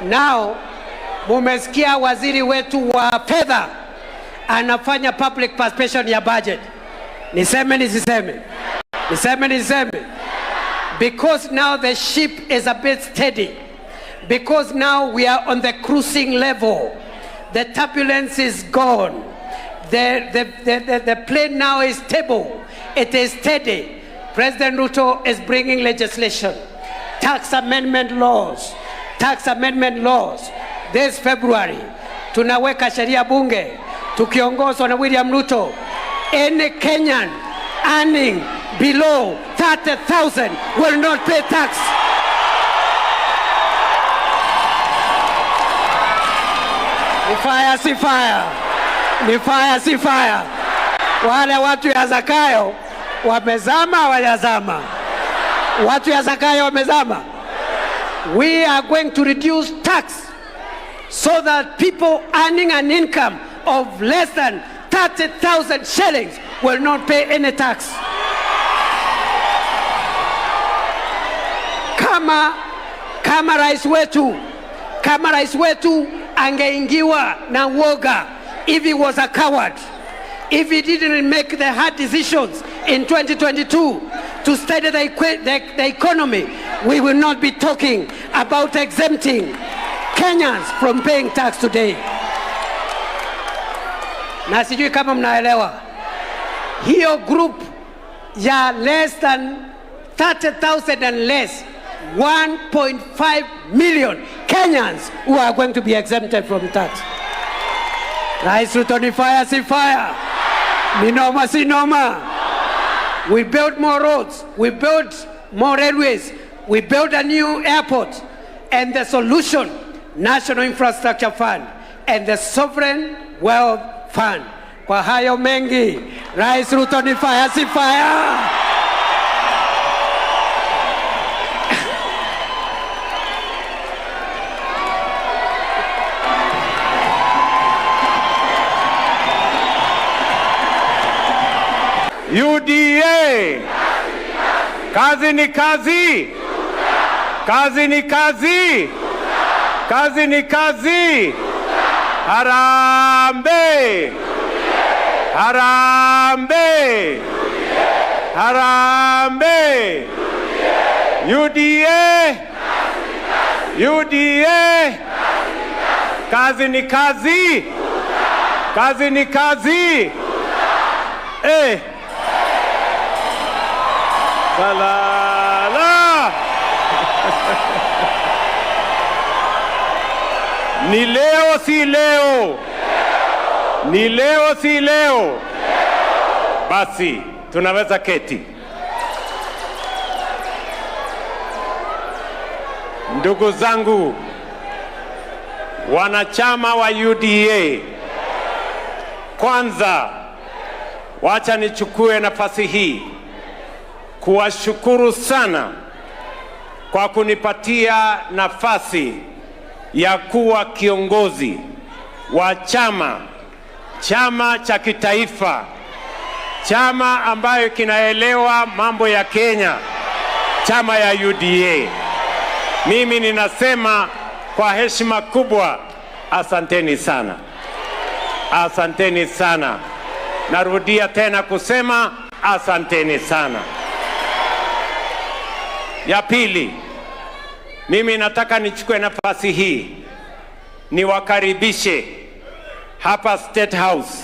Now, mumesikia waziri wetu wa fedha anafanya public participation ya budget. Niseme nisiseme? Niseme nisiseme? Because now the ship is a bit steady. Because now we are on the cruising level. The turbulence is gone. The plane now is stable. It is steady. President Ruto is bringing legislation, tax amendment laws. This February, tunaweka sheria bunge, tukiongozwa na William Ruto. Any Kenyan earning below 30,000 will not pay tax. Ni fire, si fire. Ni fire, si fire. Wale watu ya Zakayo wamezama, wajazama. Watu ya Zakayo wamezama. We are going to reduce tax so that people earning an income of less than 30,000 shillings will not pay any tax. Kama rais wetu angeingiwa na woga, if he was a coward, if he didn't make the hard decisions in 2022 to steady the economy, we will not be talking about exempting Kenyans from paying tax today. Na sijui kama mnaelewa, hiyo group ya less than 30,000 and less, 1.5 million Kenyans who are going to be exempted from tax. Rais Ruto, ni fire, si fire. Ni noma, si noma. We built more roads, we built more railways, we built a new airport, and the solution, National Infrastructure Fund and the Sovereign Wealth Fund. Kwa hayo mengi, Rais Ruto, ni fire, si fire. UDA, kazi ni kazi, kazi ni kazi, kazi ni kazi. Harambe, harambe, harambe. UDA, UDA, kazi ni kazi, kazi ni kazi. Salala. Ni leo si leo. Ni leo si leo. Basi tunaweza keti. Ndugu zangu wanachama wa UDA, kwanza wacha nichukue nafasi hii kuwashukuru sana kwa kunipatia nafasi ya kuwa kiongozi wa chama cha kitaifa, chama ambayo kinaelewa mambo ya Kenya, chama ya UDA. Mimi ninasema kwa heshima kubwa, asanteni sana, asanteni sana. Narudia tena kusema asanteni sana. Ya pili, mimi nataka nichukue nafasi hii niwakaribishe hapa State House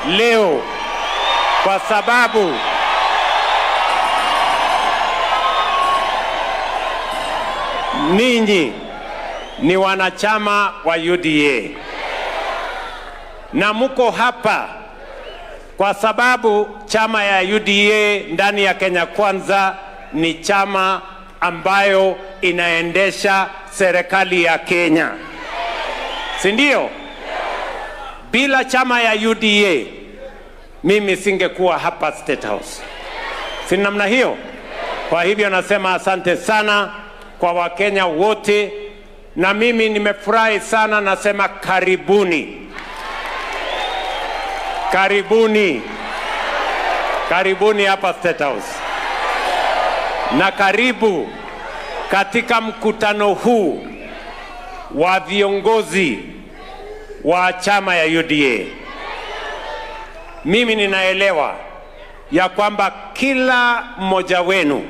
leo, kwa sababu ninyi ni wanachama wa UDA na muko hapa kwa sababu chama ya UDA ndani ya Kenya Kwanza ni chama ambayo inaendesha serikali ya Kenya, si ndio? Bila chama ya UDA mimi singekuwa hapa State House, si namna hiyo? Kwa hivyo nasema asante sana kwa Wakenya wote, na mimi nimefurahi sana, nasema karibuni, karibuni, karibuni hapa State House. Na karibu katika mkutano huu wa viongozi wa chama ya UDA. Mimi ninaelewa ya kwamba kila mmoja wenu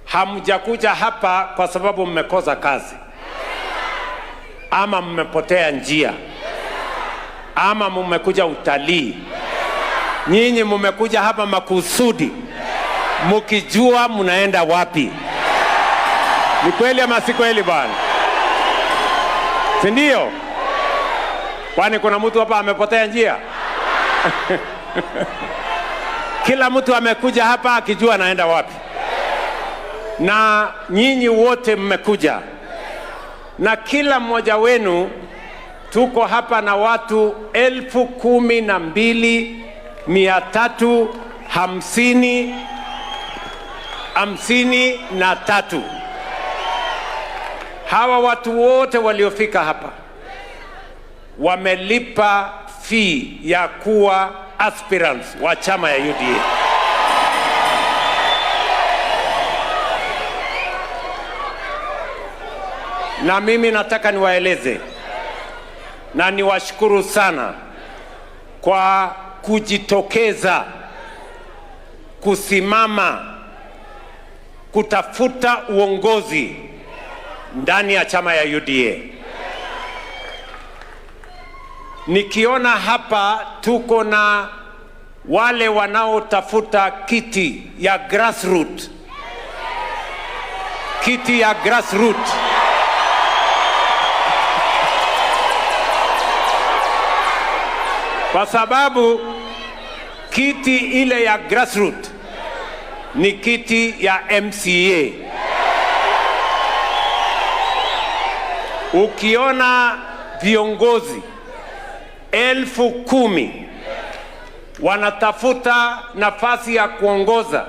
hamjakuja hapa kwa sababu mmekosa kazi ama mmepotea njia ama mmekuja utalii. Nyinyi mmekuja hapa makusudi mukijua mnaenda wapi. Ni kweli ama si kweli bwana? Si ndio? Kwani kuna mtu hapa amepotea njia? Kila mtu amekuja hapa akijua anaenda wapi. Na nyinyi wote mmekuja. Na kila mmoja wenu tuko hapa na watu 12,353. Hawa watu wote waliofika hapa wamelipa fee ya kuwa aspirants wa chama ya UDA. Na mimi nataka niwaeleze na niwashukuru sana kwa kujitokeza kusimama kutafuta uongozi ndani ya chama ya UDA. Nikiona hapa tuko na wale wanaotafuta kiti ya grassroots. Kiti ya grassroots. Kwa sababu kiti ile ya grassroots ni kiti ya MCA. Ukiona viongozi 10,000 wanatafuta nafasi ya kuongoza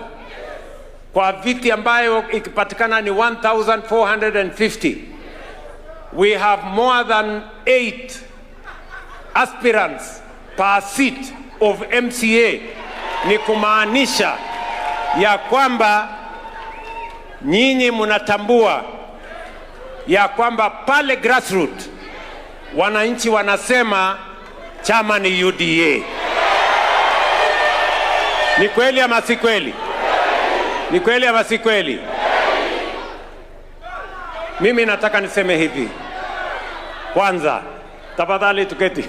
kwa viti ambayo ikipatikana ni 1,450. We have more than 8 aspirants per seat of MCA. Ni kumaanisha ya kwamba nyinyi mnatambua ya kwamba pale grassroots wananchi wanasema chama ni UDA. Ni kweli ama si kweli? Ni kweli ama si kweli? Mimi nataka niseme hivi. Kwanza, tafadhali tuketi.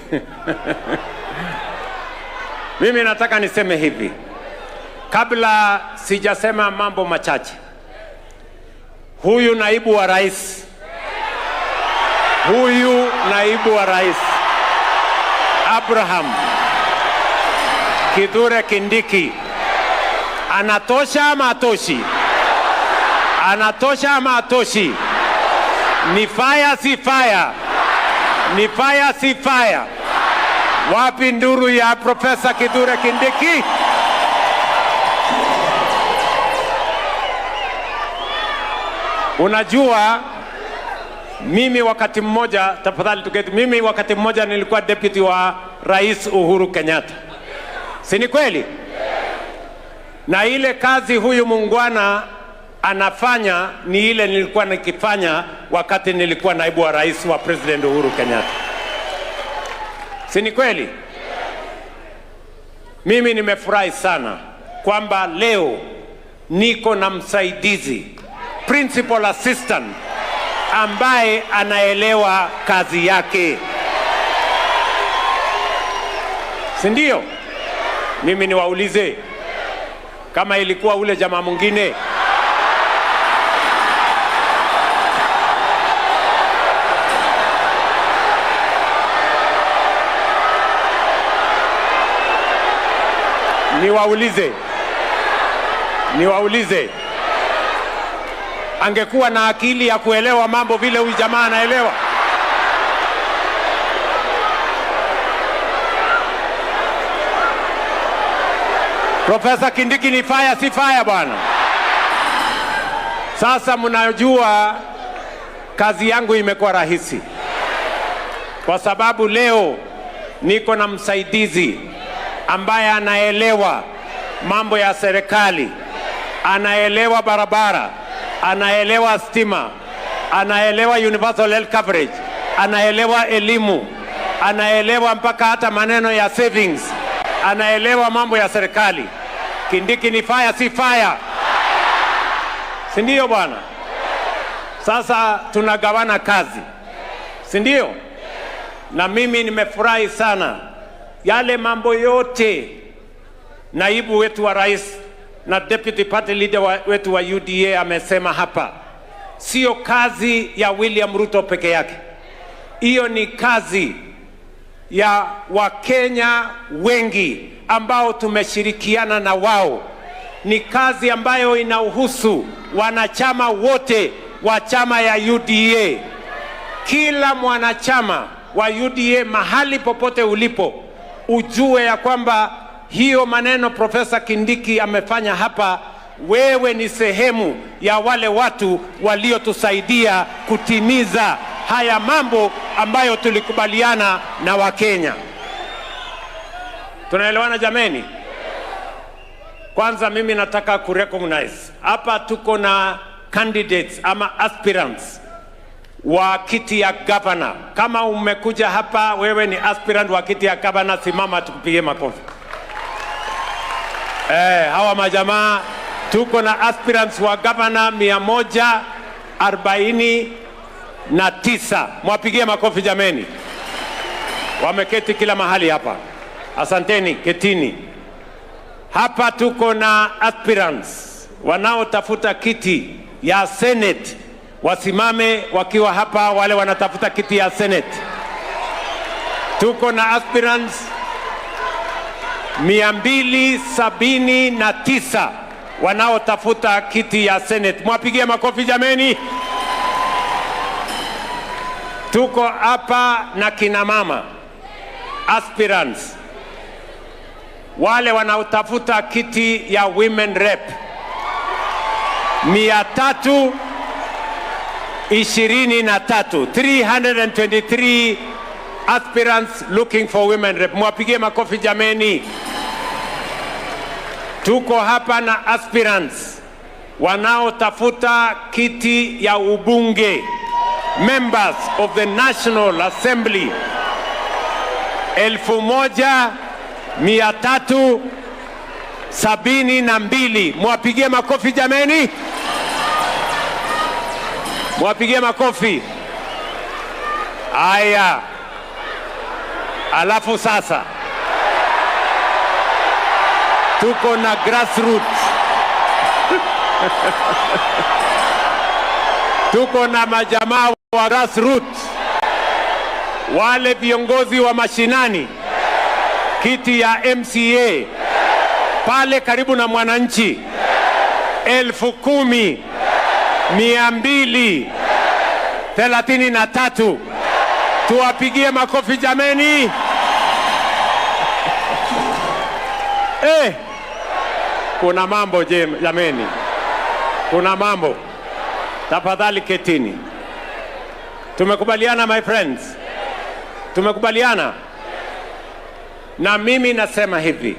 Mimi nataka niseme hivi. Kabla sijasema mambo machache. Huyu naibu wa rais Abraham Kithure Kindiki anatosha ama atoshi? Anatosha ama atoshi? Ni fire si fire? Ni fire si fire? Wapi nduru ya Profesa Kithure Kindiki? Unajua mimi wakati mmoja, tafadhali tuketi, mimi wakati mmoja nilikuwa deputy wa Rais Uhuru Kenyatta. Si ni kweli? Na ile kazi huyu muungwana anafanya ni ile nilikuwa nikifanya wakati nilikuwa naibu wa rais wa President Uhuru Kenyatta. Si ni kweli? Mimi nimefurahi sana kwamba leo niko na msaidizi, principal assistant, ambaye anaelewa kazi yake. Si ndio? Mimi niwaulize kama ilikuwa ule jamaa mwingine. Niwaulize angekuwa na akili ya kuelewa mambo vile huyu jamaa anaelewa? Profesa Kindiki ni fire si fire bwana? Sasa mnajua kazi yangu imekuwa rahisi kwa sababu leo niko na msaidizi ambaye anaelewa mambo ya serikali, anaelewa barabara, anaelewa stima, anaelewa universal health coverage, anaelewa elimu, anaelewa mpaka hata maneno ya savings, anaelewa mambo ya serikali. Kindiki ni fire, si fire? Si ndio bwana? Sasa tunagawana kazi, si ndio? Na mimi nimefurahi sana yale mambo yote naibu wetu wa rais na deputy party leader wetu wa UDA amesema hapa. Sio kazi ya William Ruto peke yake. Hiyo ni kazi ya Wakenya wengi ambao tumeshirikiana na wao. Ni kazi ambayo inahusu wanachama wote wa chama ya UDA. Kila mwanachama wa UDA mahali popote ulipo, ujue ya kwamba hiyo maneno Profesa Kindiki amefanya hapa, wewe ni sehemu ya wale watu waliotusaidia kutimiza haya mambo ambayo tulikubaliana na Wakenya. Tunaelewana jameni? Kwanza mimi nataka kurecognize hapa tuko na candidates ama aspirants wa kiti ya governor. Kama umekuja hapa wewe ni aspirant wa kiti ya governor, simama tukupigie makofi. Hawa majamaa tuko na aspirants wa governor 149. Mwapigie makofi jameni. Wameketi kila mahali hapa. Asanteni, ketini. Hapa tuko na aspirants wanaotafuta kiti ya Senate. Wasimame wakiwa hapa wale wanatafuta kiti ya Senate. Tuko na aspirants 279 wanaotafuta kiti ya Senate. Mwapigie makofi jameni. Tuko hapa na kina mama aspirants wale wanaotafuta kiti ya women rep 323 aspirants looking for women rep. Mwapigie makofi jameni. Tuko hapa na aspirants wanaotafuta kiti ya ubunge, members of the National Assembly 1372. Mwapigie makofi jameni. Mwapigie makofi. Aya. Alafu sasa tuko na grassroots. Tuko na majamaa wa grassroots, wale viongozi wa mashinani, kiti ya MCA pale karibu na Mwananchi 10,233. Tuwapigie makofi jameni. Kuna mambo jameni. Kuna mambo. Tafadhali ketini. Tumekubaliana my friends? Tumekubaliana? Na mimi nasema hivi,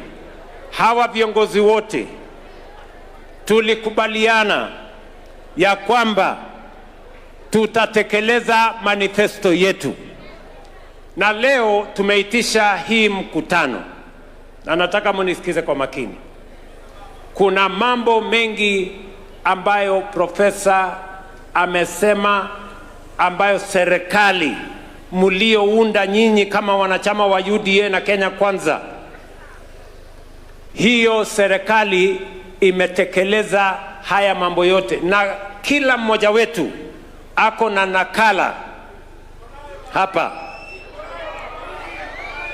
hawa viongozi wote tulikubaliana ya kwamba tutatekeleza manifesto yetu. Na leo tumeitisha hii mkutano. Na nataka munisikize kwa makini. Kuna mambo mengi ambayo profesa amesema, ambayo serikali muliounda nyinyi kama wanachama wa UDA na Kenya Kwanza, hiyo serikali imetekeleza haya mambo yote, na kila mmoja wetu ako na nakala hapa.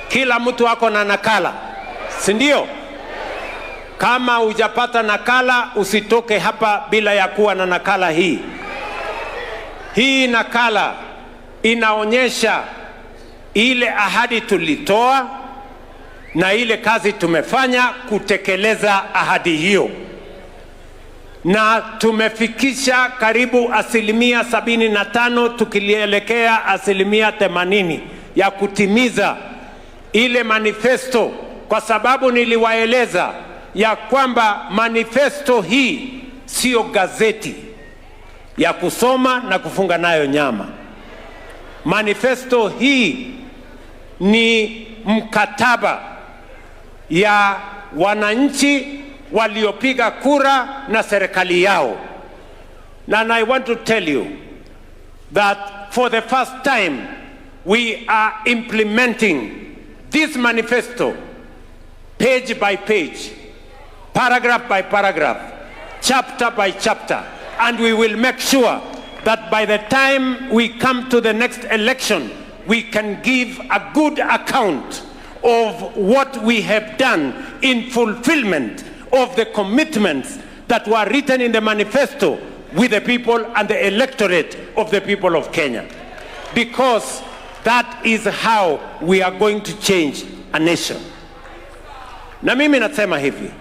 Kila mtu ako na nakala, si ndio? Kama hujapata nakala, usitoke hapa bila ya kuwa na nakala hii. Hii nakala inaonyesha ile ahadi tulitoa na ile kazi tumefanya kutekeleza ahadi hiyo. Na tumefikisha karibu 75% tukielekea 80% ya kutimiza ile manifesto, kwa sababu niliwaeleza ya kwamba manifesto hii sio gazeti. ya kusoma na kufunga nayo nyama. Manifesto hii ni mkataba ya wananchi waliopiga kura na serikali yao. And I want to tell you that for the first time we are implementing this manifesto page by page, paragraph by paragraph, chapter by chapter, and we will make sure that by the time we come to the next election, we can give a good account of what we have done in fulfillment of the commitments that were written in the manifesto with the people and the electorate of the people of Kenya. Because that is how we are going to change a nation. Na mimi nasema hivi,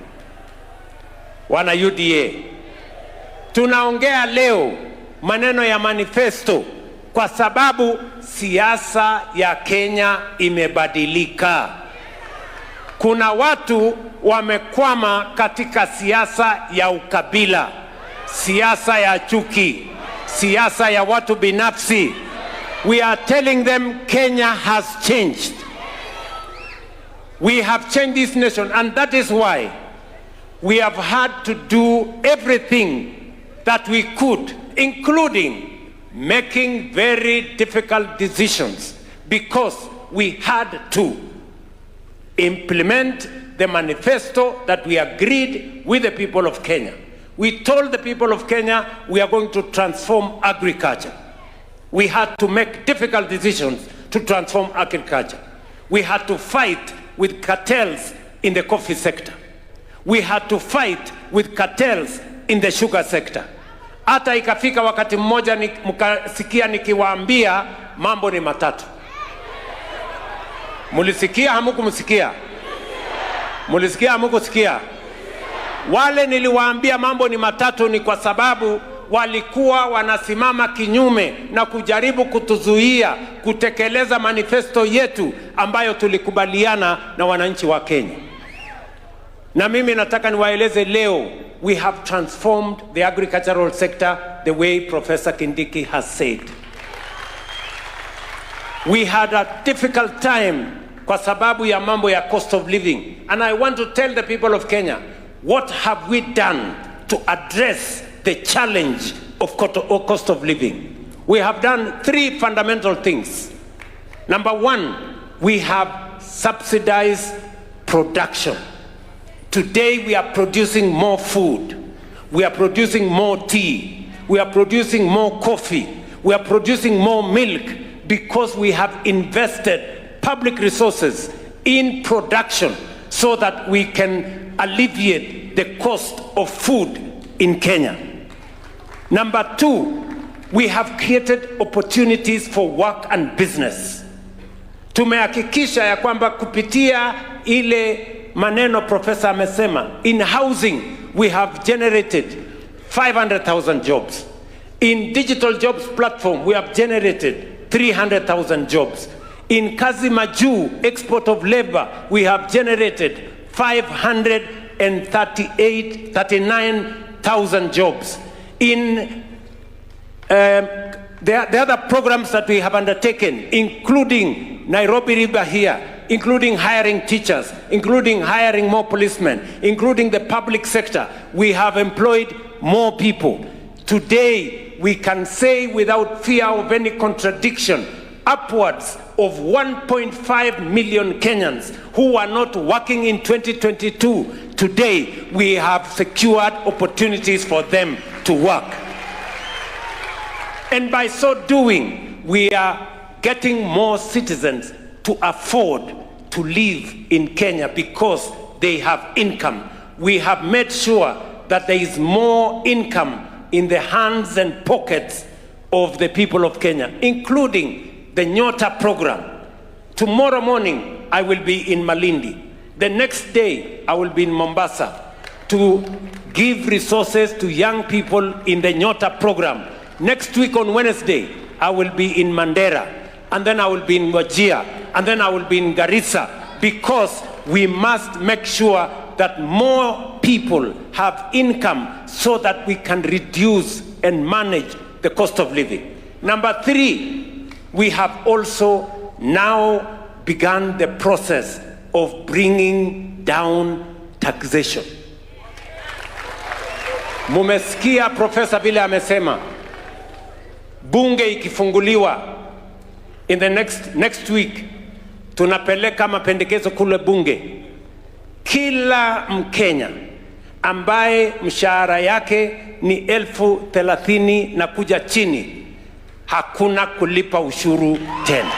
wana UDA, tunaongea leo maneno ya manifesto kwa sababu siasa ya Kenya imebadilika. Kuna watu wamekwama katika siasa ya ukabila, siasa ya chuki, siasa ya watu binafsi. We are telling them Kenya has changed. We have changed this nation, and that is why we have had to do everything that we could, including making very difficult decisions, because we had to implement the manifesto that we agreed with the people of Kenya. We told the people of Kenya we are going to transform agriculture. We had to make difficult decisions to transform agriculture. We had to fight with cartels in the coffee sector. We had to fight with cartels in the sugar sector. Hata ikafika wakati mmoja mkasikia nikiwaambia mambo ni matatu. Mulisikia hamukumsikia? Mulisikia hamukusikia? Wale niliwaambia mambo ni matatu ni kwa sababu walikuwa wanasimama kinyume na kujaribu kutuzuia kutekeleza manifesto yetu ambayo tulikubaliana na wananchi wa Kenya. Na mimi nataka niwaeleze leo, we have transformed the agricultural sector the way Professor Kindiki has said. We had a difficult time kwa sababu ya mambo ya cost of living. And I want to tell the people of Kenya, what have we done to address the challenge of cost of living? We have done three fundamental things. Number one, we have subsidized production. Today we are producing more food. We are producing more tea. We are producing more coffee. We are producing more milk because we have invested public resources in production so that we can alleviate the cost of food in Kenya. Number two, we have created opportunities for work and business. Tumehakikisha ya kwamba kupitia ile maneno professor amesema, in housing we have generated 500,000 jobs. In digital jobs platform we have generated 300,000 jobs. In Kazi Maju, export of labor, we have generated 539,000 jobs. In the other programs that we have undertaken, including Nairobi River here, including hiring teachers, including hiring more policemen, including the public sector, we have employed more people. Today, we can say without fear of any contradiction, upwards of 1.5 million Kenyans who are not working in 2022, today we have secured opportunities for them to work. And by so doing, we are getting more citizens to afford to live in Kenya because they have income. We have made sure that there is more income in the hands and pockets of the people of Kenya, including the Nyota program. Tomorrow morning, I will be in Malindi. The next day, I will be in Mombasa to give resources to young people in the Nyota program. Next week on Wednesday, I will be in Mandera, and then I will be in Wajir, and then I will be in Garissa, because we must make sure that more people have income so that we can reduce and manage the cost of living. Number 3, we have also now begun the process of bringing down taxation. Mumesikia Professor vile amesema, bunge ikifunguliwa in the next week, tunapeleka mapendekezo kule bunge. Kila Mkenya ambaye mshahara yake ni 30,000 na kuja chini, hakuna kulipa ushuru tena.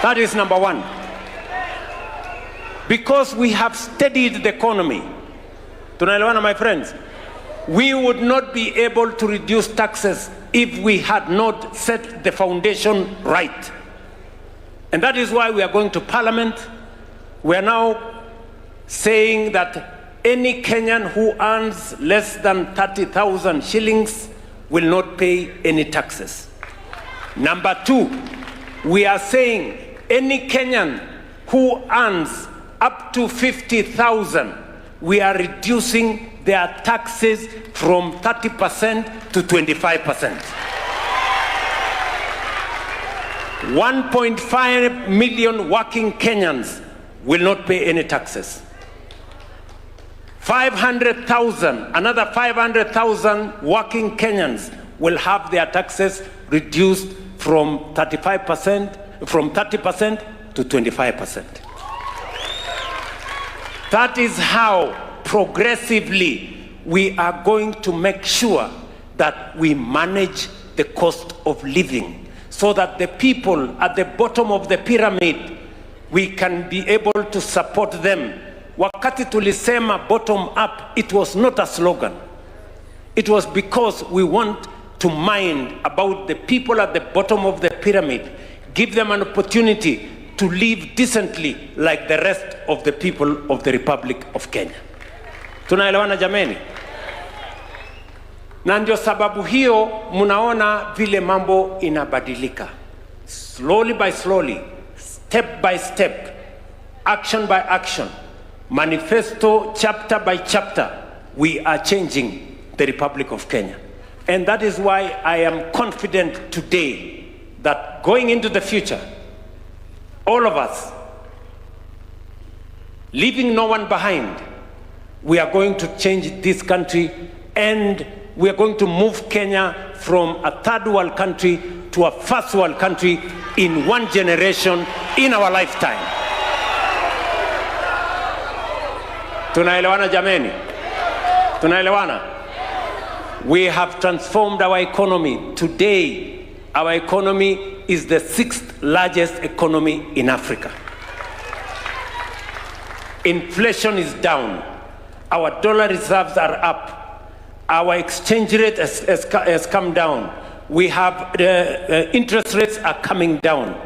That is number 1. Because we have steadied the economy. Tunaelewana, my friends? We would not be able to reduce taxes if we had not set the foundation right. And that is why we are going to Parliament. We are now saying that any Kenyan who earns less than 30,000 shillings will not pay any taxes. Number 2, we are saying any Kenyan who earns up to 50,000, we are reducing their taxes from 30% to 25%. 1.5 million working Kenyans will not pay any taxes. 500,000, another 500,000 working Kenyans will have their taxes reduced from 30% to 25%. That is how progressively we are going to make sure that we manage the cost of living, so that the people at the bottom of the pyramid, we can be able to support them. Wakati tulisema bottom up, it was not a slogan. It was because we want to mind about the people at the bottom of the pyramid, give them an opportunity to live decently like the rest of the people of the Republic of Kenya. Tunaelewana jameni? Na ndio sababu hiyo munaona vile mambo inabadilika. Slowly by slowly, step by step, action by action, manifesto chapter by chapter, we are changing the Republic of Kenya. And that is why I am confident today that going into the future, all of us, leaving no one behind, we are going to change this country, and we are going to move Kenya from a third world country to a first world country in one generation, in our lifetime. Tunaelewana jameni? Tunaelewana? We have transformed our economy. Today, our economy is the 6th largest economy in Africa. Inflation is down. Our dollar reserves are up. Our exchange rate has come down. We have interest rates are coming down.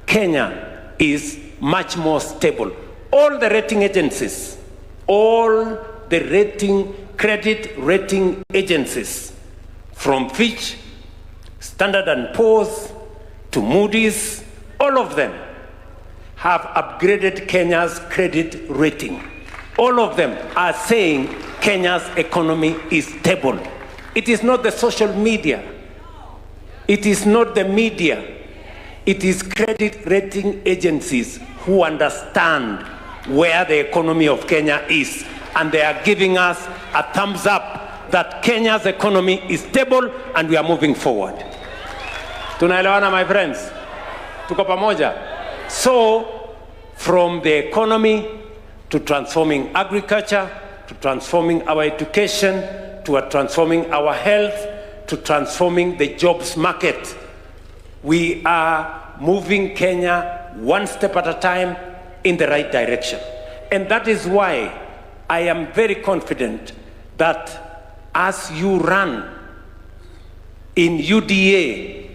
Kenya is much more stable. All the rating agencies, all the credit rating agencies, from Fitch, Standard & Poor's, to Moody's, all of them have upgraded Kenya's credit rating. All of them are saying Kenya's economy is stable. It is not the social media. It is not the media. It is credit rating agencies who understand where the economy of Kenya is. And they are giving us a thumbs up that Kenya's economy is stable and we are moving forward. Tunaelewana, my friends? Tuko pamoja? So, from the economy to transforming agriculture, to transforming our education, to transforming our health, to transforming the jobs market, we are moving Kenya one step at a time in the right direction. And that is why I am very confident that as you run in UDA,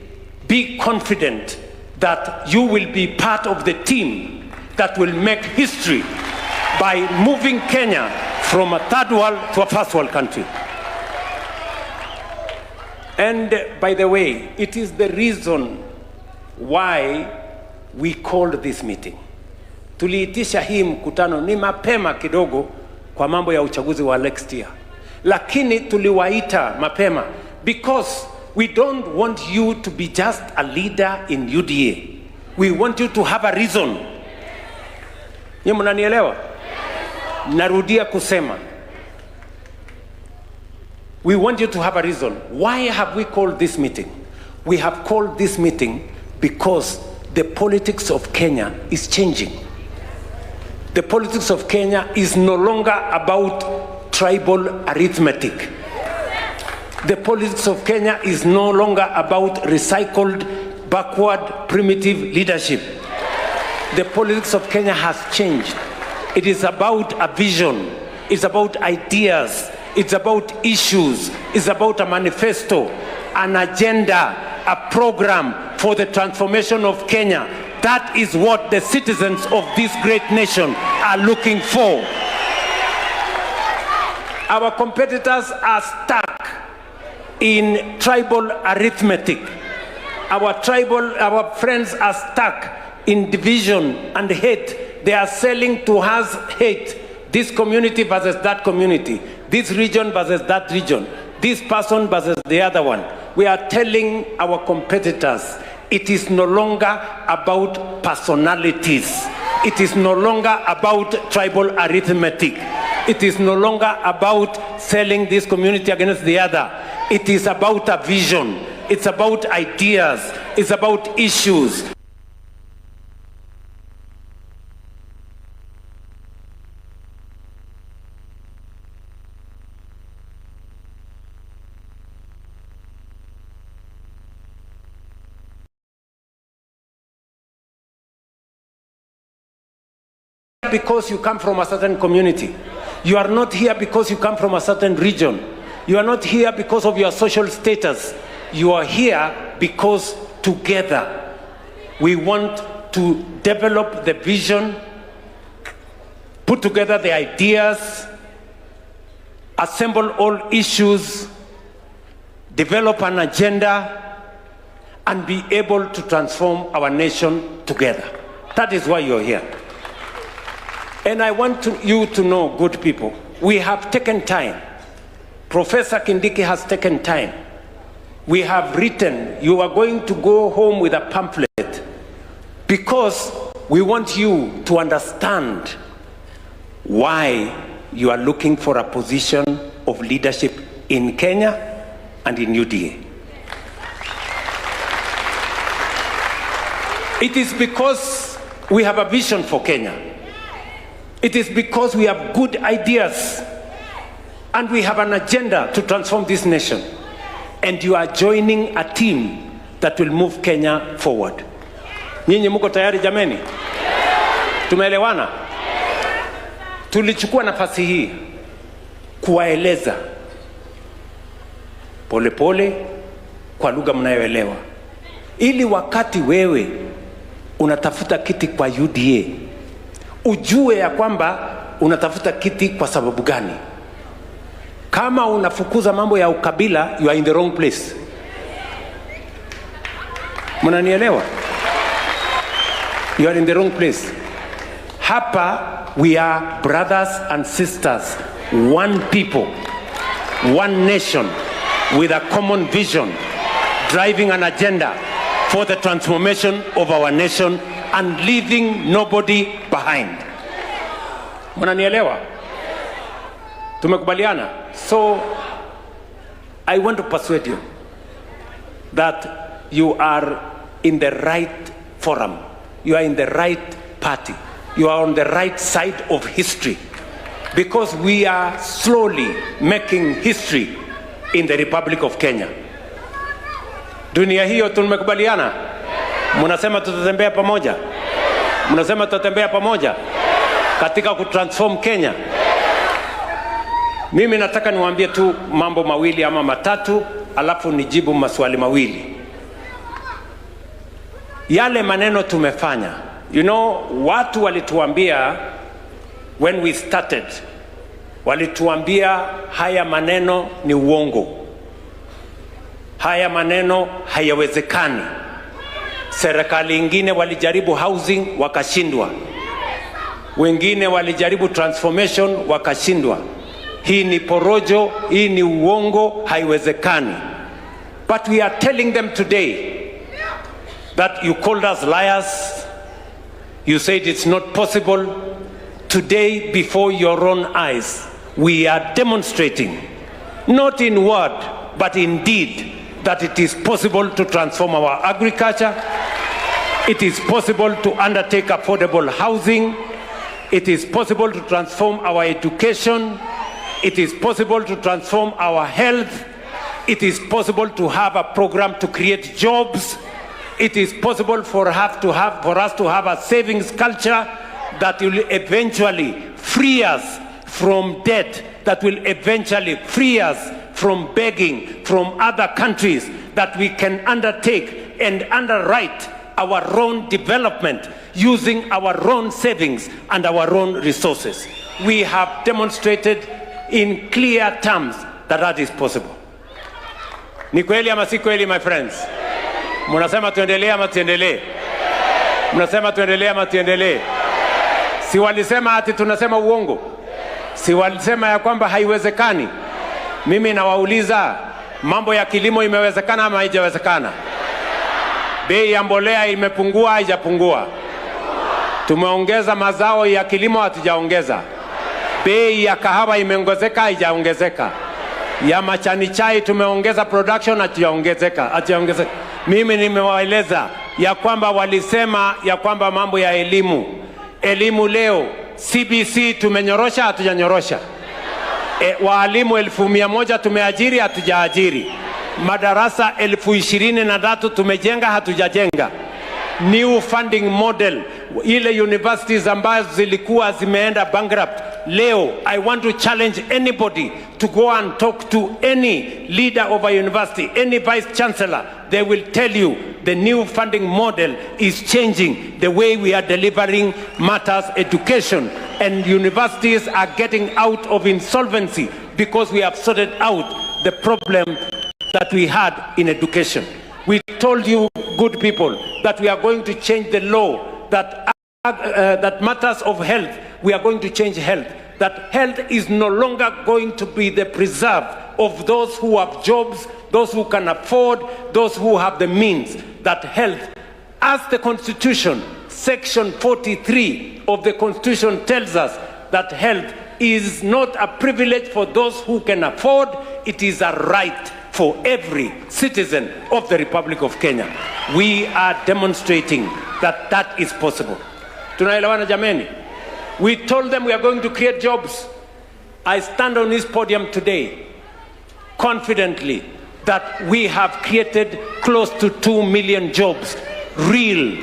be confident that you will be part of the team that will make history by moving Kenya from a third world to a first world country. And by the way, it is the reason why we called this meeting. Tuliitisha hii mkutano ni mapema kidogo kwa mambo ya uchaguzi wa next year. lakini tuliwaita mapema because we don't want you to be just a leader in UDA. We want you to have a reason. Nyinyi mnanielewa? Narudia kusema, we want you to have a reason. Why have we called this meeting? We have called this meeting because the politics of Kenya is changing. The politics of Kenya is no longer about tribal arithmetic. The politics of Kenya is no longer about recycled, backward, primitive leadership. The politics of Kenya has changed. It is about a vision. It's about ideas. It's about issues. It's about a manifesto, an agenda, a program for the transformation of Kenya. That is what the citizens of this great nation are looking for. Our competitors are stuck in tribal arithmetic. Our friends are stuck in division and hate. They are selling to us hate. This community versus that community. This region versus that region. This person versus the other one. We are telling our competitors, it is no longer about personalities. It is no longer about tribal arithmetic. It is no longer about selling this community against the other. It is about a vision. It's about ideas. It's about issues. Because you come from a certain community. You are not here because you come from a certain region. You are not here because of your social status. You are here because together we want to develop the vision, put together the ideas, assemble all issues, develop an agenda, and be able to transform our nation together. That is why you're here. And I want you to know, good people, we have taken time. Professor Kindiki has taken time. We have written, you are going to go home with a pamphlet because we want you to understand why you are looking for a position of leadership in Kenya and in UDA. It is because we have a vision for Kenya. It is because we have good ideas and we have an agenda to transform this nation. And you are joining a team that will move Kenya forward. Nyinyi mko tayari jameni? Tumeelewana? Tulichukua nafasi hii kuwaeleza polepole kwa lugha mnayoelewa, ili wakati wewe unatafuta kiti kwa UDA ujue ya kwamba unatafuta kiti kwa sababu gani. Kama unafukuza mambo ya ukabila, you are in the wrong place. Mnanielewa? You are in the wrong place. Hapa we are brothers and sisters, one people, one nation with a common vision, driving an agenda for the transformation of our nation and leaving nobody behind. Mnanielewa? Tumekubaliana? So I want to persuade you that you are in the right forum. You are in the right party. You are on the right side of history, because we are slowly making history in the Republic of Kenya. Dunia hiyo tumekubaliana? Mnasema tutatembea pamoja? Mnasema tutatembea pamoja katika kutransform Kenya? Mimi nataka niwaambie tu mambo mawili ama matatu, alafu nijibu maswali mawili. Yale maneno tumefanya, you know, watu walituambia when we started, walituambia haya maneno ni uongo, haya maneno hayawezekani. Serikali ingine walijaribu housing wakashindwa, wengine walijaribu transformation wakashindwa, hii ni porojo, hii ni uongo, haiwezekani. But we are telling them today that you called us liars, you said it's not possible. Today, before your own eyes, we are demonstrating, not in word, but in deed, that it is possible to transform our agriculture, it is possible to undertake affordable housing, it is possible to transform our education, it is possible to transform our health, it is possible to have a program to create jobs, it is possible for us to have a savings culture that will eventually free us from debt, that will eventually free us from begging from other countries, that we can undertake and underwrite our own development using our own savings and our own resources. We have demonstrated in clear terms that that is possible. Ni kweli ama si kweli, my friends? Mnasema tuendelee ama tuendelee? Mnasema tuendelee ama tuendelee? Si walisema ati tunasema uongo? Si walisema ya kwamba haiwezekani? Mimi nawauliza, mambo ya kilimo imewezekana ama haijawezekana? Bei ya mbolea imepungua haijapungua? Tumeongeza mazao ya kilimo hatujaongeza? Bei ya kahawa imeongezeka haijaongezeka? Ya majani chai tumeongeza production hatujaongezeka? Mimi nimewaeleza ya kwamba walisema ya kwamba mambo ya elimu leo CBC tumenyorosha hatujanyorosha? Waalimu 1,100 tumeajiri hatujaajiri? Madarasa 23,000 tumejenga hatujajenga? New funding model, ile universities ambazo zilikuwa zimeenda bankrupt, leo I want to challenge anybody to go and talk to any leader of a university, any vice chancellor. They will tell you the new funding model is changing the way we are delivering matters education, and universities are getting out of insolvency because we have sorted out the problem that we had in education. We told you, good people, that we are going to change the law, that matters of health, we are going to change health, that health is no longer going to be the preserve of those who have jobs, those who can afford, those who have the means, that health, as the Constitution, Section 43 of the Constitution tells us, that health is not a privilege for those who can afford, it is a right for every citizen of the Republic of Kenya. We are demonstrating that that is possible. Tunaelewana jameni? We told them we are going to create jobs. I stand on this podium today confidently that we have created close to 2 million jobs, real,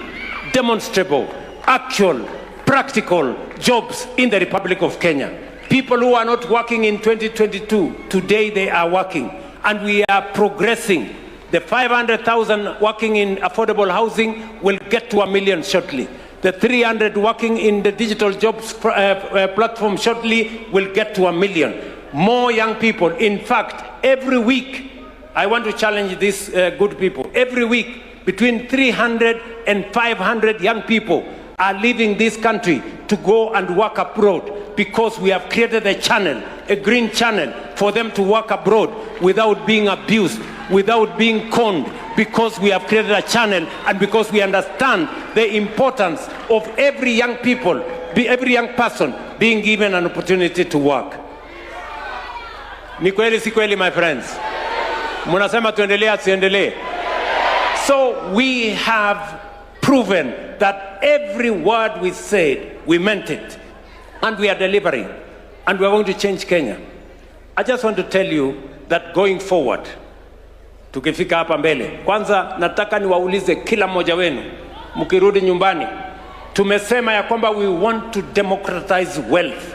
demonstrable, actual, practical jobs in the Republic of Kenya. People who are not working in 2022, today they are working. And we are progressing. The 500,000 working in affordable housing will get to 1 million shortly. The 300 working in the digital jobs platform shortly will get to 1 million. More young people. In fact, every week, I want to challenge these good people. Every week, between 300 and 500 young people are leaving this country to go and work abroad, because we have created a channel, a green channel, for them to work abroad without being abused, without being conned, because we have created a channel and because we understand the importance of every young person being given an opportunity to work. Ni kweli si kweli, my friends? Munasema tuendelee tuendelee? So we have proven that every word we said, we meant it. And we are delivering. And we are going to change Kenya. I just want to tell you that going forward, tukifika hapa mbele, kwanza nataka niwaulize kila mmoja wenu, mkirudi nyumbani, tumesema ya kwamba we want to democratize wealth.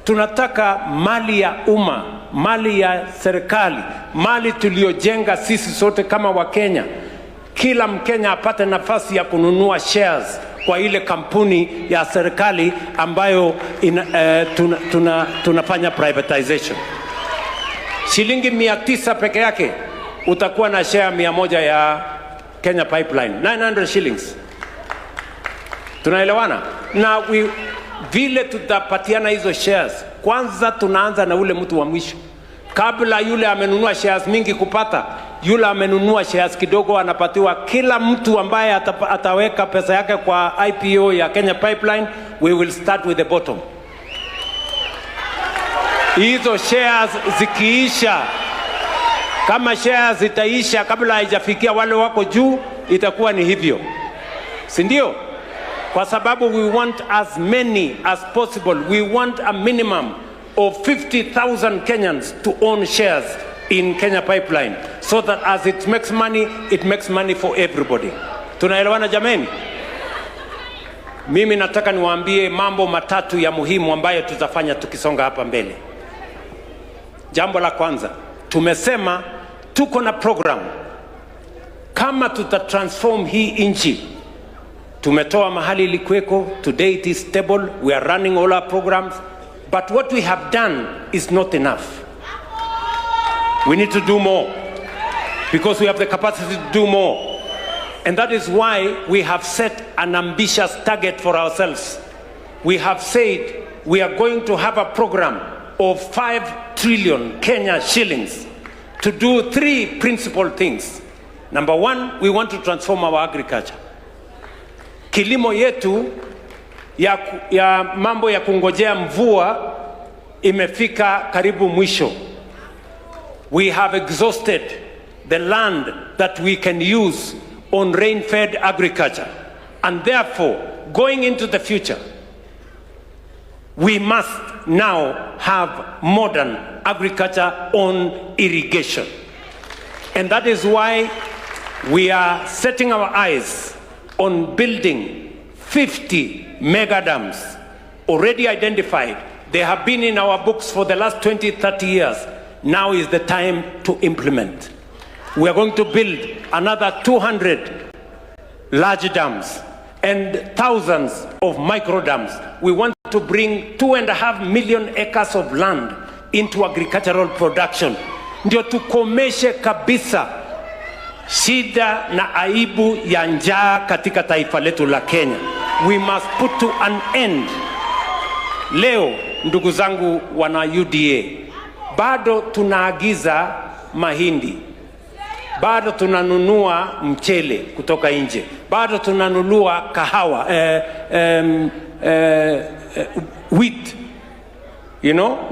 Tunataka mali ya umma, mali ya serikali, mali tuliojenga sisi sote kama Wakenya. Kila Mkenya apate nafasi ya kununua shares kwa ile kampuni ya serikali ambayo tunafanya privatization. Shilingi 900 peke yake utakuwa na share 100 ya Kenya Pipeline, 900 shillings. Tunaelewana? Na vile tutapatiana hizo shares, Kwanza tunaanza na ule mtu wa mwisho. Kabla yule amenunua shares mingi kupata, yule amenunua shares kidogo anapatiwa. Kila mtu ambaye ataweka pesa yake kwa IPO ya Kenya Pipeline, we will start with the bottom. Hizo shares zikiisha, kama shares zitaisha kabla haijafikia wale wako juu, itakuwa ni hivyo, si ndio? Kwa sababu we want as many as possible. We want a minimum of 50,000 Kenyans to own shares in Kenya Pipeline, so that as it makes money for everybody. Tunaelewana jameni? Mimi nataka niwaambie mambo matatu ya muhimu ambayo tutafanya tukisonga hapa mbele. Jambo la kwanza, tumesema tuko na program kama tutatransform hii nchi. Tumetoa mahali ilikuweko, today it is stable, we are running all our programs, but what we have done is not enough. We need to do more, because we have the capacity to do more. And that is why we have set an ambitious target for ourselves. We have said we are going to have a program of 5 trillion Kenya shillings to do 3 principal things. Number 1, we want to transform our agriculture. Kilimo yetu ya mambo ya kungojea mvua imefika karibu mwisho. We have exhausted the land that we can use on rain-fed agriculture. And therefore, going into the future, we must now have modern agriculture on irrigation. And that is why we are setting our eyes on building 50 mega dams already identified. They have been in our books for the last 20, 30 years. Now is the time to implement. We are going to build another 200 large dams and thousands of micro dams. We want to bring 2.5 million acres of land into agricultural production. Ndio tukomeshe kabisa shida na aibu ya njaa katika taifa letu la Kenya. We must put to an end. Leo ndugu zangu wana UDA, bado tunaagiza mahindi, bado tunanunua mchele kutoka nje, bado tunanunua kahawa, wheat,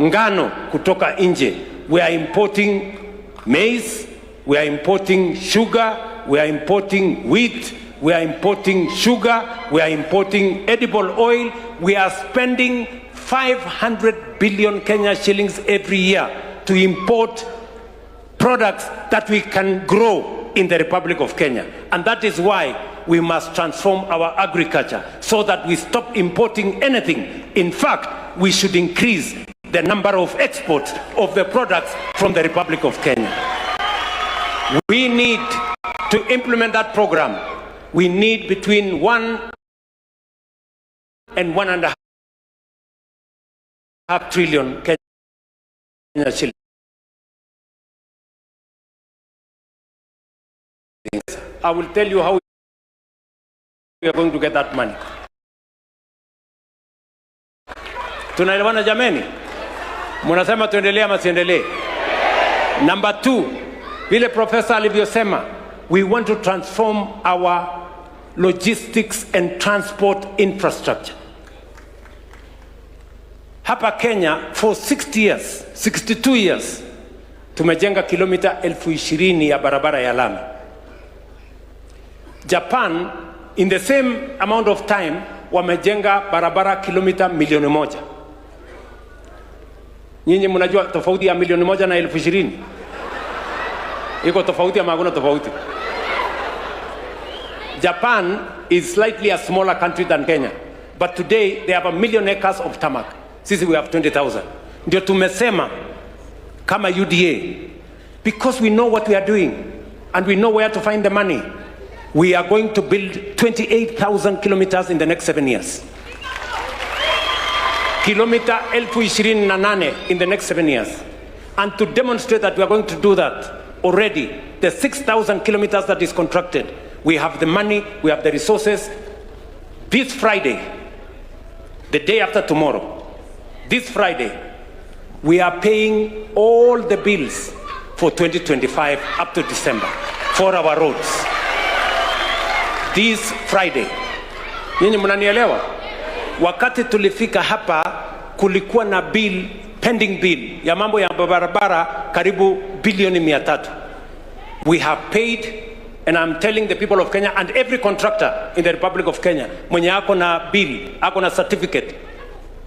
ngano kutoka nje. We are importing maize, we are importing sugar, we are importing wheat, we are importing sugar, we are importing edible oil. We are spending 500 billion Kenya shillings every year to import products that we can grow in the Republic of Kenya. And that is why we must transform our agriculture so that we stop importing anything. In fact, we should increase the number of exports of the products from the Republic of Kenya. We need to implement that program. We need between 1 and 1.5 trillion Kenya shillings. I will tell you how we are going to get that money. Tunaelewana jameni? Munasema tuendelee ama siendelee? Number 2, vile professor alivyosema, we want to transform our logistics and transport infrastructure. Hapa Kenya for 62 years tumejenga kilomita 20,000 ya barabara ya lami. Japan in the same amount of time wamejenga barabara kilomita 1,000,000. Nyinyi mnajua tofauti ya 1,000,000 na 20,000? Iko tofauti ama hakuna tofauti? Japan is slightly a smaller country than Kenya, but today they have 1,000,000 acres of tarmac. Sisi we have 20,000. Ndio tumesema kama UDA, because we know what we are doing and we know where to find the money, we are going to build 28,000 kilometers in the next 7 years. Kilomita 28,000 in the next 7 years. And to demonstrate that we are going to do that, already the 6,000 kilometers that is contracted, we have the money, we have the resources. This Friday, the day after tomorrow, this Friday, We are paying all the bills for 2025 up to December for our roads. This Friday. Nyinyi mnanielewa? Wakati tulifika hapa kulikuwa na bill, pending bill ya mambo ya barabara karibu bilioni 300. We have paid, and I'm telling the people of Kenya and every contractor in the Republic of Kenya, mwenye ako na bill, ako na certificate,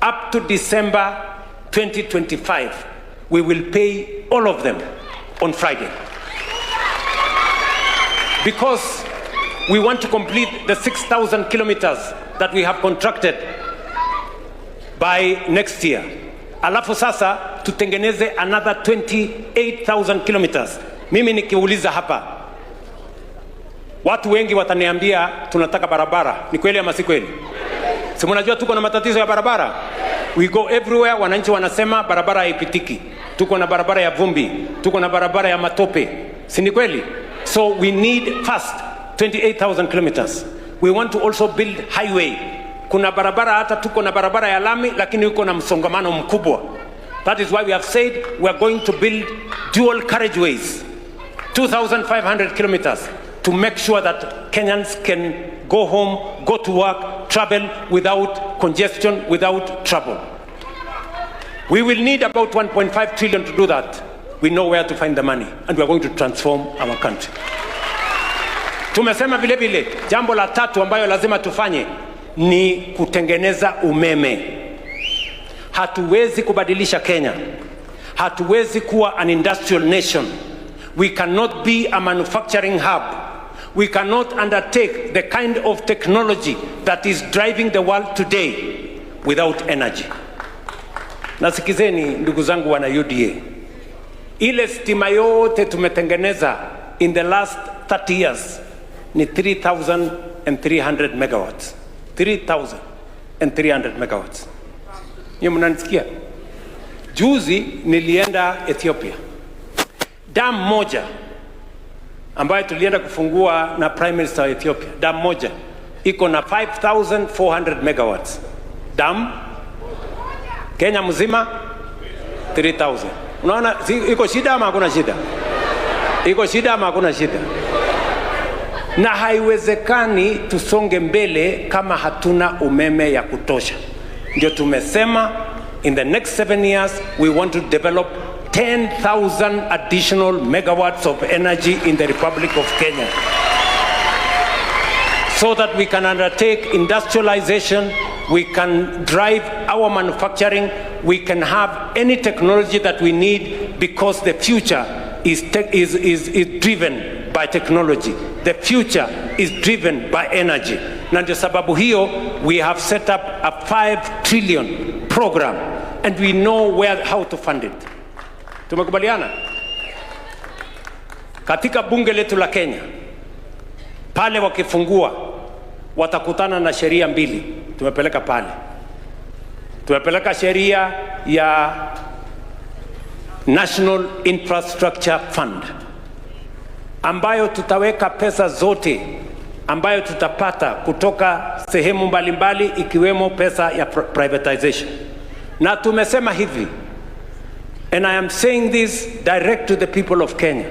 up to December 2025, we will pay all of them on Friday. Because we want to complete the 6,000 kilometers that we have contracted by next year. Alafu sasa tutengeneze another 28,000 kilometers. Mimi nikiuliza hapa, watu wengi wataniambia tunataka barabara. Ni kweli ama si kweli? Si mnajua tuko na matatizo ya barabara? We go everywhere, wananchi wanasema barabara haipitiki. Tuko na barabara ya vumbi, tuko na barabara ya matope. Si ni kweli? So we need first 28,000 kilometers. We want to also build highway. Kuna barabara hata tuko na barabara ya lami lakini uko na msongamano mkubwa. That is why we have said we are going to build dual carriageways, 2,500 kilometers, to make sure that Kenyans can go home, go to work, travel without congestion, without trouble. We will need about 1.5 trillion to do that. We know where to find the money, and we are going to transform our country. Tumesema vile vile, jambo la tatu ambayo lazima tufanye ni kutengeneza umeme. Hatuwezi kubadilisha Kenya. Hatuwezi kuwa an industrial nation. We cannot be a manufacturing hub. We cannot undertake the kind of technology that is driving the world today without energy. Nasikizeni ndugu zangu wana UDA. Ile stima yote tumetengeneza in the last 30 years ni 3,300 megawatts. 3,300 megawatts. Nyinyi mnanisikia? Juzi nilienda Ethiopia. Dam moja ambayo tulienda kufungua na Prime Minister wa Ethiopia. Dam moja iko na 5,400 megawatts. Dam Kenya mzima 3,000. Unaona iko shida ama hakuna shida? Iko shida ama hakuna shida? Na haiwezekani tusonge mbele kama hatuna umeme ya kutosha. Ndio tumesema in the next 7 years we want to develop 10,000 additional megawatts of energy in the Republic of Kenya, so that we can undertake industrialization, we can drive our manufacturing, we can have any technology that we need, because the future is driven by technology. The future is driven by energy. Na ndio sababu hiyo we have set up a 5 trillion program, and we know how to fund it. Tumekubaliana? Katika bunge letu la Kenya, pale wakifungua watakutana na sheria mbili. Tumepeleka pale. Tumepeleka sheria ya National Infrastructure Fund, ambayo tutaweka pesa zote ambayo tutapata kutoka sehemu mbalimbali ikiwemo pesa ya privatization. Na tumesema hivi, and I am saying this direct to the people of Kenya.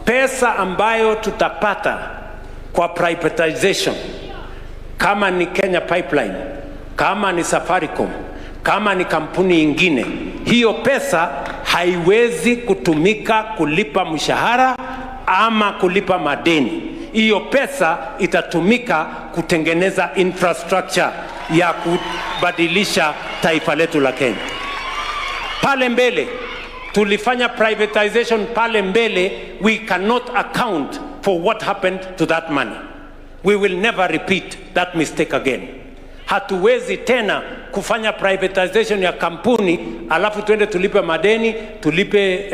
Pesa ambayo tutapata kwa privatization, kama ni Kenya Pipeline, kama ni Safaricom, kama ni kampuni ingine, hiyo pesa haiwezi kutumika kulipa mshahara ama kulipa madeni. Hiyo pesa itatumika kutengeneza infrastructure ya kubadilisha taifa letu la Kenya. Pale mbele tulifanya privatization, pale mbele we cannot account for what happened to that money. We will never repeat that mistake again. Hatuwezi tena kufanya privatization ya kampuni alafu tuende tulipe madeni, tulipe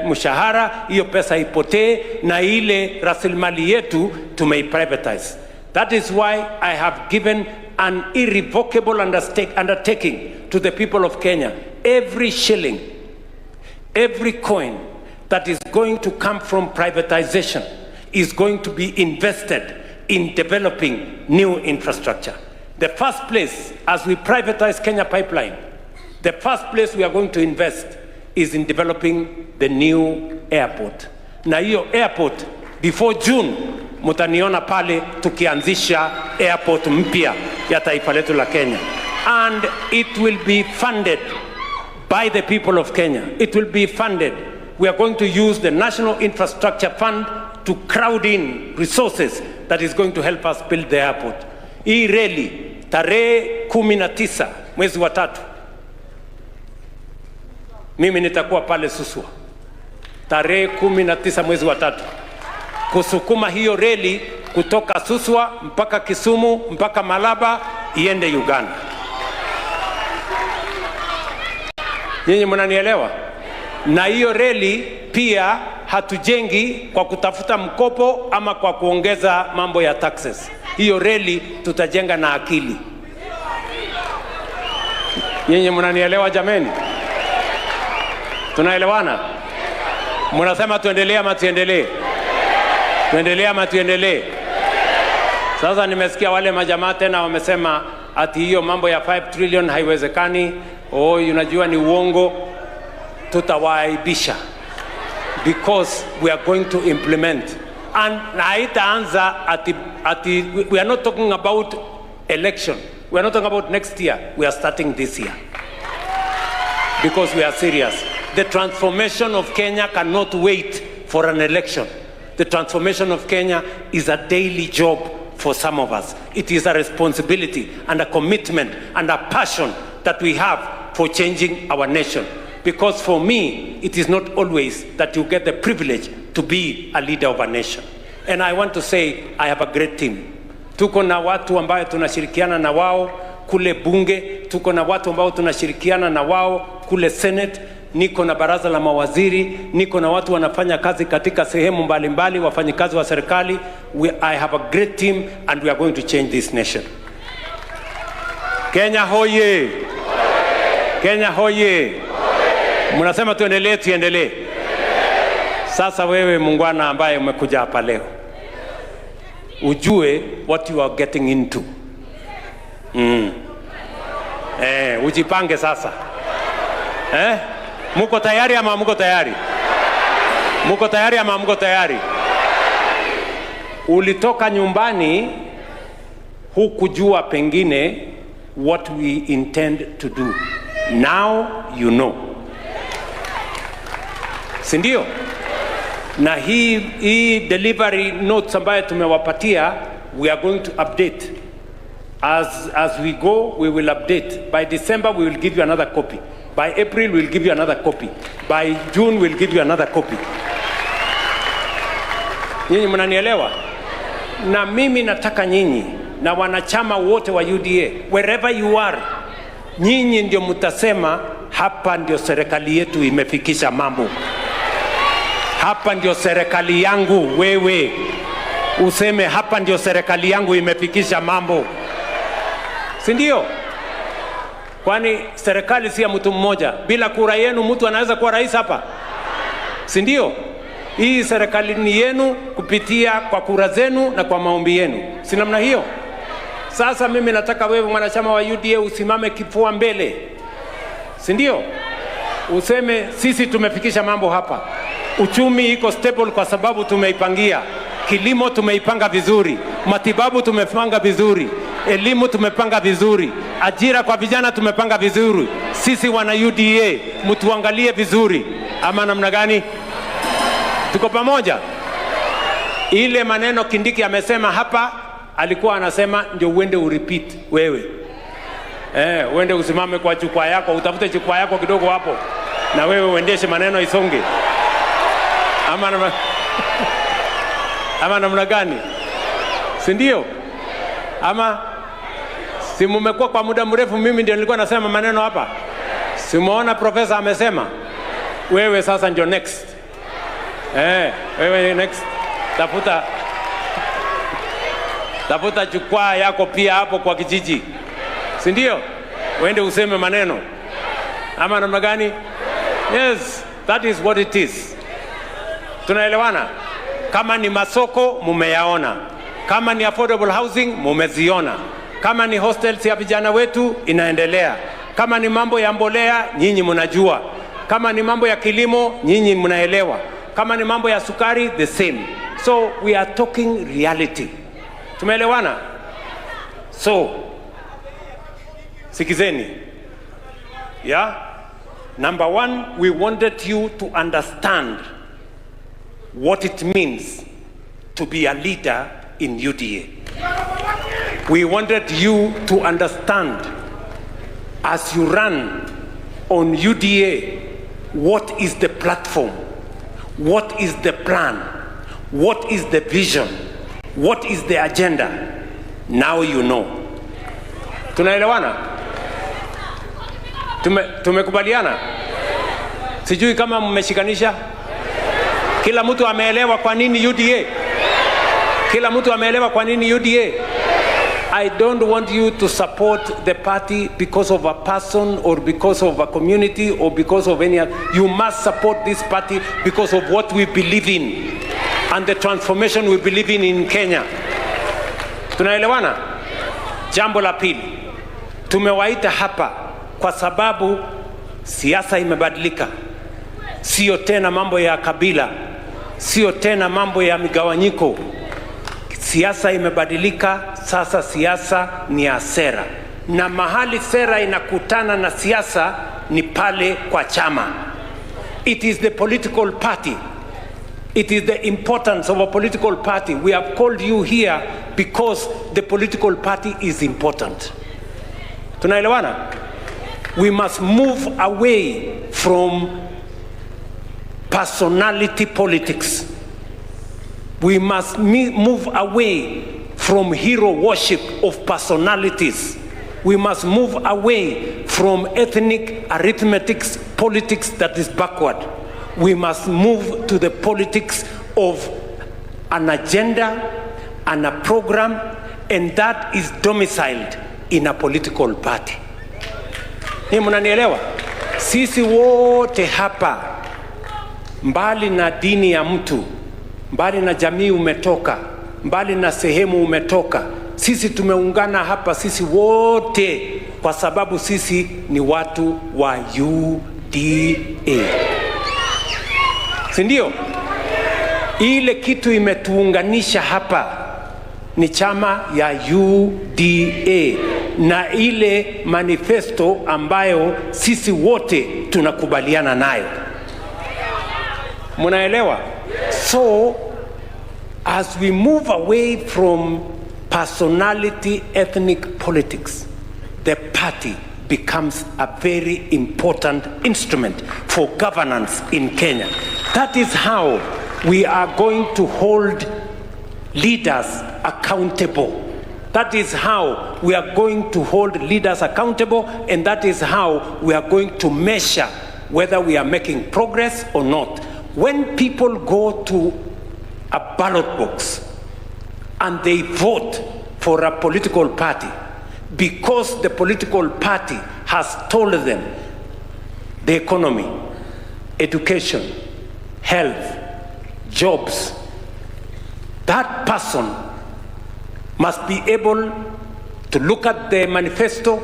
mshahara, hiyo pesa ipotee na ile rasilimali yetu tumeiprivatize. That is why I have given an irrevocable undertaking to the people of Kenya. Every shilling, every coin that is going to come from privatization is going to be invested in developing new infrastructure. The first place, as we privatize Kenya Pipeline, The first place we are going to invest is in developing the new airport. Na hiyo airport, before June, mutaniona pale tukianzisha airport mpya ya taifa letu la Kenya. And it will be funded by the people of Kenya. It will be funded. We are going to use the National Infrastructure Fund to crowd in resources that is going to help us build the airport. Hii reli, tarehe 19 mwezi wa 3, mimi nitakuwa pale Suswa. Tarehe 19 mwezi wa 3. Kusukuma hiyo reli kutoka Suswa mpaka Kisumu mpaka Malaba iende Uganda. Nyinyi mnanielewa? Na hiyo reli pia hatujengi kwa kutafuta mkopo ama kwa kuongeza mambo ya taxes. Hiyo reli tutajenga na akili. Nyinyi mnanielewa jameni? Tunaelewana? Mnasema tuendelee ama tuendelee? Tuendelee ama tuendelee? Sasa nimesikia wale majamaa tena wamesema ati hiyo mambo ya 5 trillion haiwezekani. Unajua ni uongo. Tutawaaibisha. Because we are going to implement. And haitaanza ati we are not talking about election. We are not talking about next year. We are starting this year. Because we are serious. The transformation of Kenya cannot wait for an election. The transformation of Kenya is a daily job for some of us. It is a responsibility and a commitment and a passion that we have for changing our nation. Because for me, it is not always that you get the privilege to be a leader of a nation. And I want to say, I have a great team. Tuko na watu ambao tunashirikiana na wao kule bunge, tuko na watu ambao tunashirikiana na wao kule Senate, niko na baraza la mawaziri, niko na watu wanafanya kazi katika sehemu mbalimbali, wafanyikazi wa serikali. I have a great team and we are going to change this nation. Kenya hoye! Kenya hoye! Mnasema tuendelee, tuendelee. Sasa wewe mungwana ambaye umekuja hapa leo, ujue what you are getting into. Ujipange sasa. Muko tayari ama muko tayari? Muko tayari ama muko tayari? Ulitoka nyumbani hukujua pengine what we intend to do. Now you know. Sindio? Na hii delivery notes ambayo tumewapatia, we are going to update. As we go, we will update. By December, we will give you another copy. By April, we'll give you another copy. By June, we'll give you another copy. Nyinyi mnanielewa? Na mimi nataka nyinyi na wanachama wote wa UDA, wherever you are, nyinyi ndio mtasema hapa ndio serikali yetu imefikisha mambo. Hapa ndio serikali yangu. Wewe useme hapa ndio serikali yangu imefikisha mambo. Si ndio? Kwani serikali si ya mtu mmoja. Bila kura yenu mtu anaweza kuwa rais hapa? Si ndio? Hii serikali ni yenu kupitia kwa kura zenu na kwa maombi yenu. Si namna hiyo? Sasa mimi nataka wewe mwanachama wa UDA usimame kifua mbele. Si ndio? Useme sisi tumefikisha mambo hapa. Uchumi iko stable kwa sababu tumeipangia. Kilimo tumeipanga vizuri. Matibabu tumepanga vizuri. Elimu tumepanga vizuri. Ajira kwa vijana tumepanga vizuri. Sisi wana UDA mtuangalie vizuri. Ama namna gani? Tuko pamoja? Ile maneno Kindiki amesema hapa, alikuwa anasema ndio uende urepeat wewe. Uende usimame kwa jukwaa yako, utafute jukwaa yako kidogo hapo. Na wewe uendeshe maneno isonge. Ama namna gani? Si ndio? Ama si mmekuwa kwa muda mrefu mimi ndio nilikuwa nasema maneno hapa? Si muona profesa amesema? Wewe sasa ndio next. Wewe next. Tafuta jukwaa yako pia hapo kwa kijiji. Si ndio? Uende useme maneno. Ama namna gani? Yes, that is what it is. Tunaelewana? Kama ni masoko mumeyaona. Kama ni affordable housing mumeziona. Kama ni hostels ya vijana wetu inaendelea. Kama ni mambo ya mbolea, nyinyi mnajua. Kama ni mambo ya kilimo, nyinyi mnaelewa. Kama ni mambo ya sukari, the same. So we are talking reality. Tumeelewana? So sikizeni. Yeah? Number one, we wanted you to understand what it means to be a leader in UDA. We wanted you to understand, as you run on UDA, what is the platform, what is the plan, what is the vision, what is the agenda. Now you know. Tunaelewana? Tumekubaliana? Sijui kama mmeshikanisha. Kila mtu ameelewa kwa nini UDA? Kila mtu ameelewa kwa nini UDA? I don't want you to support the party because of a person or because of a community or because of any other. You must support this party because of what we believe in and the transformation we believe in Kenya. Tunaelewana? Jambo la pili, tumewaita hapa kwa sababu siasa imebadilika. Sio tena mambo ya kabila, sio tena mambo ya migawanyiko. Siasa imebadilika, sasa siasa ni ya sera. Na mahali sera inakutana na siasa ni pale kwa chama. It is the political party. It is the importance of a political party. We have called you here because the political party is important. Tunaelewana? We must move away from personality politics. We must move away from hero worship of personalities. We must move away from ethnic arithmetic politics that is backward. We must move to the politics of an agenda and a program, and that is domiciled in a political party. Ni mnanielewa? Sisi wote hapa, mbali na dini ya mtu, mbali na jamii umetoka, mbali na sehemu umetoka, sisi tumeungana hapa sisi wote kwa sababu sisi ni watu wa UDA. Sindio? Ile kitu imetuunganisha hapa ni chama ya UDA na ile manifesto ambayo sisi wote tunakubaliana nayo. Munaelewa? So as we move away from personality ethnic politics, the party becomes a very important instrument for governance in Kenya. That is how we are going to hold leaders accountable. That is how we are going to hold leaders accountable, and that is how we are going to measure whether we are making progress or not. When people go to a ballot box and they vote for a political party because the political party has told them the economy, education, health, jobs, that person must be able to look at the manifesto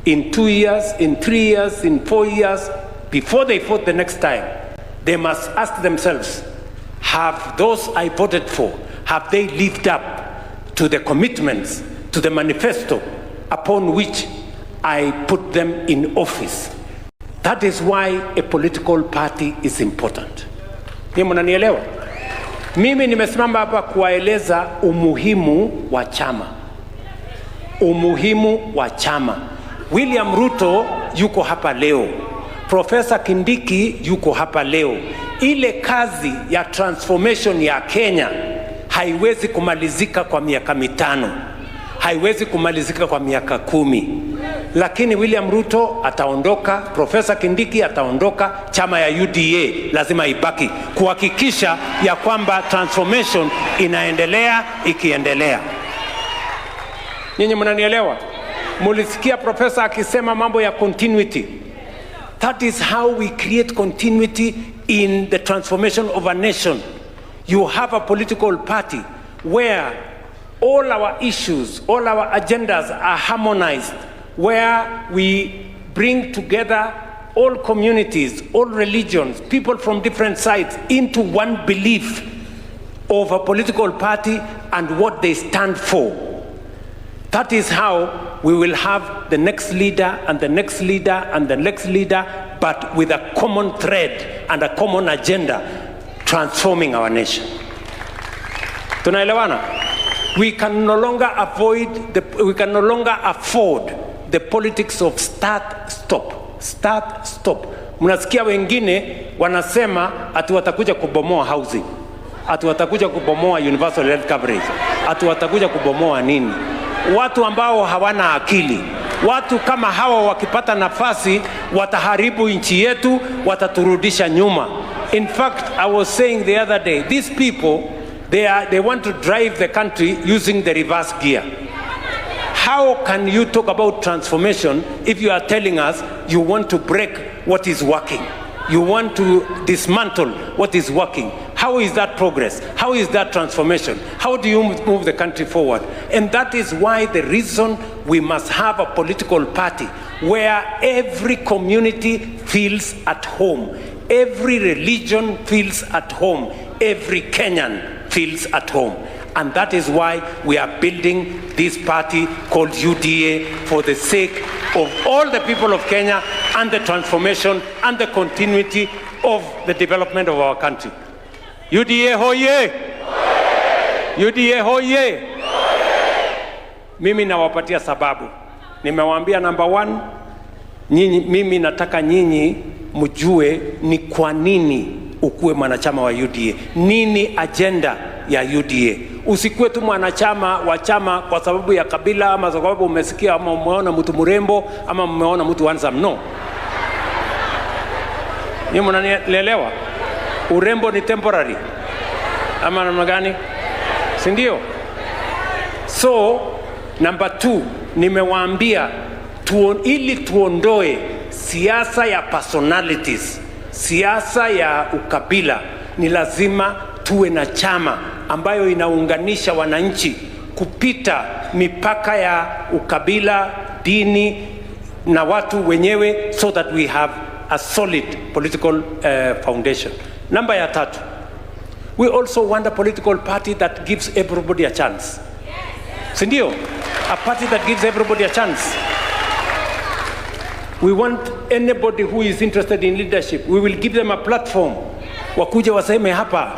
in 2 years, in 3 years, in 4 years, before they vote the next time. They must ask themselves, have those I voted for, have they lived up to the commitments, to the manifesto upon which I put them in office? That is why a political party is important. Ni mnanielewa? Mimi nimesimama hapa kuwaeleza umuhimu wa chama. Umuhimu wa chama. William Ruto yuko hapa leo. Profesa Kindiki yuko hapa leo. Ile kazi ya transformation ya Kenya haiwezi kumalizika kwa miaka 5. Haiwezi kumalizika kwa miaka 10. Lakini William Ruto ataondoka, Profesa Kindiki ataondoka, chama ya UDA lazima ibaki kuhakikisha ya kwamba transformation inaendelea ikiendelea. Nyinyi mnanielewa? Mulisikia Profesa akisema mambo ya continuity. That is how we create continuity in the transformation of a nation. You have a political party where all our issues, all our agendas are harmonized, where we bring together all communities, all religions, people from different sides into one belief of a political party and what they stand for. That is how we will have the next leader and the next leader and the next leader, but with a common thread and a common agenda, transforming our nation. Tunaelewana? We can no longer afford the politics of start, stop. Start, stop. Mnasikia wengine wanasema ati watakuja kubomoa housing, ati watakuja kubomoa universal health coverage, ati watakuja kubomoa nini? Watu ambao hawana akili. Watu kama hawa wakipata nafasi wataharibu nchi yetu, wataturudisha nyuma. In fact, I was saying the other day, these people, they want to drive the country using the reverse gear. How can you talk about transformation if you are telling us you want to break what is working? You want to dismantle what is working. How is that progress? How is that transformation? How do you move the country forward? And that is why the reason we must have a political party where every community feels at home, every religion feels at home, every Kenyan feels at home. And that is why we are building this party called UDA for the sake of all the people of Kenya and the transformation and the continuity of the development of our country. UDA hoye! UDA hoye! Mimi nawapatia sababu. Nimewaambia number 1, mimi nataka nyinyi mjue ni kwa nini ukuwe mwanachama wa UDA. Nini agenda ya UDA? Usikuwe tu mwanachama wa chama kwa sababu ya kabila ama kwa sababu umesikia ama umeona mtu mrembo ama umeona mtu handsome. No. Ni mnanielewa? Urembo ni temporary. Ama namna gani? Si ndio? So, number 2, nimewaambia ili tuondoe siasa ya personalities, siasa ya ukabila, ni lazima tuwe na chama ambayo inaunganisha wananchi kupita mipaka ya ukabila, dini na watu wenyewe, so that we have a solid political foundation. Number ya 3, we also want a political party that gives everybody a chance. Sindio? A party that gives everybody a chance. We want anybody who is interested in leadership, we will give them a platform. Wakuje waseme hapa.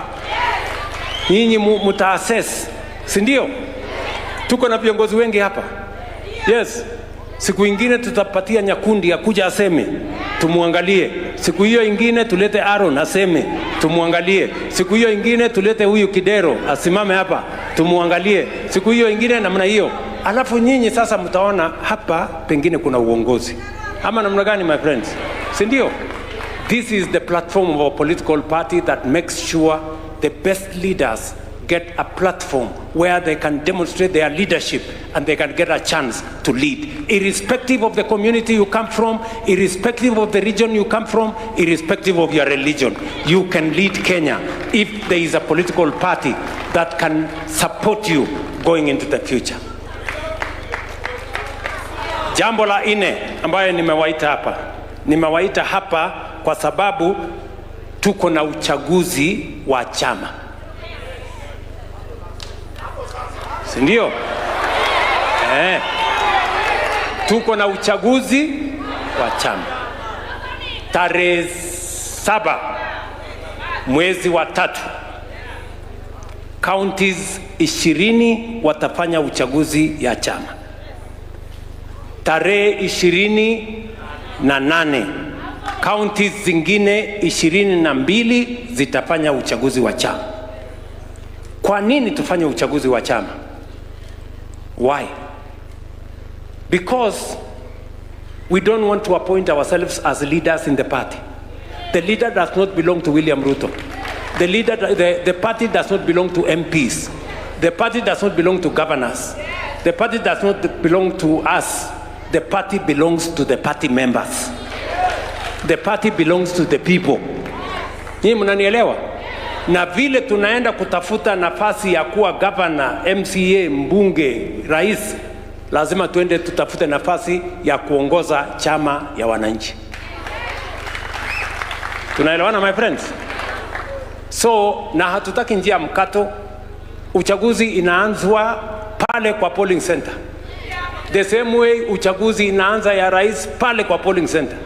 Nyinyi mutaassess. Sindio? Tuko na viongozi wengi hapa. Yes. Siku ingine tutapatia Nyakundi akuja aseme, tumuangalie. Siku hiyo ingine tulete Aaron aseme, tumuangalie. Siku hiyo ingine tulete huyu Kidero asimame hapa, tumuangalie. Siku hiyo ingine namna hiyo. Alafu nyinyi sasa mtaona hapa pengine kuna uongozi. Ama namna gani, my friends? Sindio? This is the platform of a political party that makes sure the best leaders get a platform where they can demonstrate their leadership and they can get a chance to lead. Irrespective of the community you come from, irrespective of the region you come from, irrespective of your religion, you can lead Kenya if there is a political party that can support you going into the future. Jambo la 4 ambayo nimewaita hapa kwa sababu tuko na uchaguzi wa chama. Sindio? Tuko na uchaguzi wa chama. Tarehe 7 mwezi wa 3, counties 20 watafanya uchaguzi ya chama. Tarehe 28 counties zingine 22 zitafanya uchaguzi wa chama. Kwa nini tufanye uchaguzi wa chama? Why? Because we don't want to appoint ourselves as leaders in the party. The leader does not belong to William Ruto. The party does not belong to MPs. The party does not belong to governors. The party does not belong to us. The party belongs to the party members. The party belongs to the people. Nyinyi mnanielewa? Na vile tunaenda kutafuta nafasi ya kuwa governor, MCA, mbunge, rais, lazima tuende tutafute nafasi ya kuongoza chama ya wananchi. Tunaelewana my friends? So na hatutaki njia mkato. Uchaguzi inaanzwa pale kwa polling center. The same way uchaguzi inaanza ya rais pale kwa polling center.